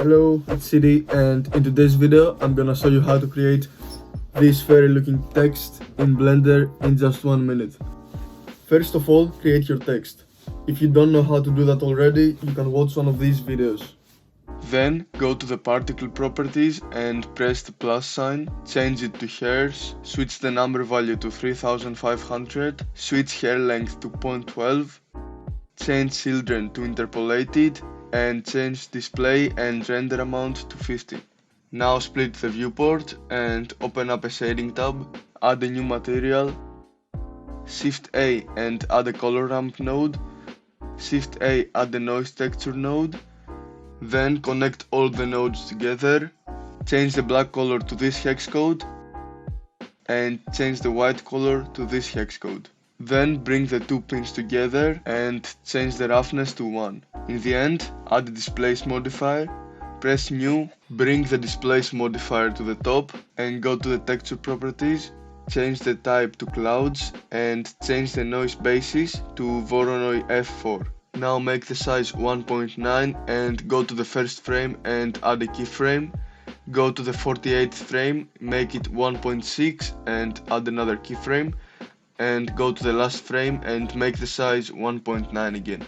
Hello, it's Sidi, and in today's video I'm gonna show you how to create this fairy looking text in Blender in just 1 minute. First of all, create your text. If you don't know how to do that already, you can watch one of these videos. Then go to the particle properties and press the plus sign, change it to hairs, switch the number value to 3500, switch hair length to 0.12, change children to interpolated, and change display and render amount to 50. Now split the viewport and open up a shading tab, add a new material, Shift A and add a color ramp node, Shift A add the noise texture node, then connect all the nodes together, change the black color to this hex code, and change the white color to this hex code. Then bring the two pins together and change the roughness to 1. In the end, add the displace modifier, press new, bring the displace modifier to the top and go to the texture properties, change the type to clouds and change the noise basis to Voronoi F4. Now make the size 1.9 and go to the first frame and add a keyframe. Go to the 48th frame, make it 1.6 and add another keyframe. And go to the last frame and make the size 1.9 again.